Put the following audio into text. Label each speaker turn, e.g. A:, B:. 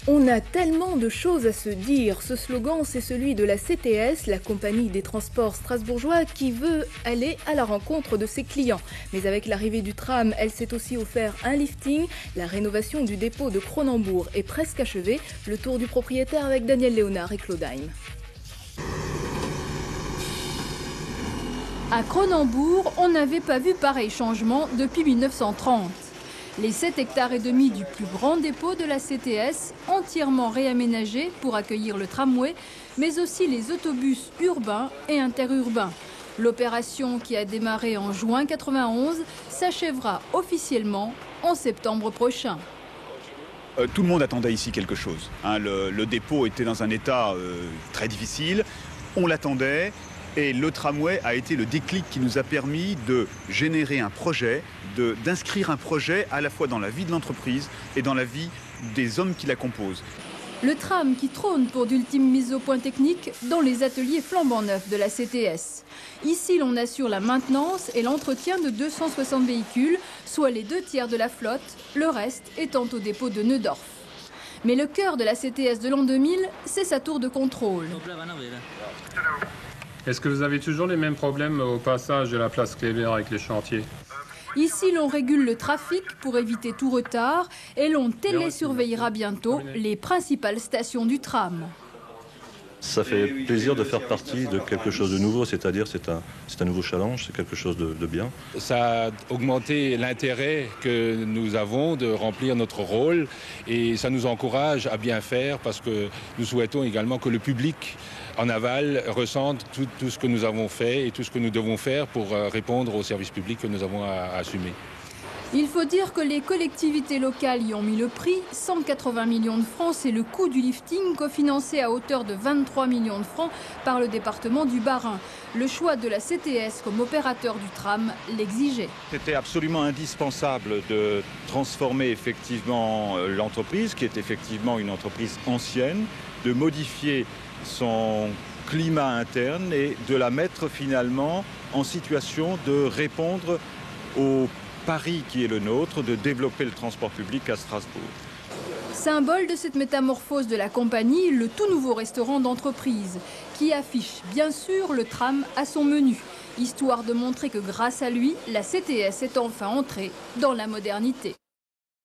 A: On a tellement de choses à se dire. Ce slogan, c'est celui de la CTS, la compagnie des transports strasbourgeois, qui veut aller à la rencontre de ses clients. Mais avec l'arrivée du tram, elle s'est aussi offert un lifting. La rénovation du dépôt de Cronenbourg est presque achevée. Le tour du propriétaire avec Daniel Léonard et Claude Heim.
B: À Cronenbourg, on n'avait pas vu pareil changement depuis 1930. Les 7,5 hectares du plus grand dépôt de la CTS, entièrement réaménagés pour accueillir le tramway, mais aussi les autobus urbains et interurbains. L'opération, qui a démarré en juin 1991, s'achèvera officiellement en septembre prochain.
C: Tout le monde attendait ici quelque chose. Le dépôt était dans un état très difficile, on l'attendait. Et le tramway a été le déclic qui nous a permis de générer un projet, d'inscrire un projet à la fois dans la vie de l'entreprise et dans la vie des hommes qui la composent.
B: Le tram qui trône pour d'ultimes mises au point techniques dans les ateliers flambant neufs de la CTS. Ici, l'on assure la maintenance et l'entretien de 260 véhicules, soit les 2/3 de la flotte, le reste étant au dépôt de Neudorf. Mais le cœur de la CTS de l'an 2000, c'est sa tour de contrôle.
D: Est-ce que vous avez toujours les mêmes problèmes au passage de la place Kléber avec les chantiers?
B: Ici, l'on régule le trafic pour éviter tout retard et l'on télésurveillera bientôt les principales stations du tram.
E: Ça fait plaisir de faire partie de quelque chose de nouveau, c'est-à-dire c'est un nouveau challenge, c'est quelque chose de bien.
F: Ça a augmenté l'intérêt que nous avons de remplir notre rôle et ça nous encourage à bien faire parce que nous souhaitons également que le public en aval ressente tout ce que nous avons fait et tout ce que nous devons faire pour répondre aux services publics que nous avons à assumer.
B: Il faut dire que les collectivités locales y ont mis le prix. 180 millions de francs, c'est le coût du lifting, cofinancé à hauteur de 23 millions de francs par le département du Bas-Rhin. Le choix de la CTS comme opérateur du tram l'exigeait.
G: C'était absolument indispensable de transformer effectivement l'entreprise, qui est effectivement une entreprise ancienne, de modifier son climat interne et de la mettre finalement en situation de répondre aux pari qui est le nôtre, de développer le transport public à Strasbourg.
B: Symbole de cette métamorphose de la compagnie, le tout nouveau restaurant d'entreprise, qui affiche bien sûr le tram à son menu, histoire de montrer que grâce à lui, la CTS est enfin entrée dans la modernité.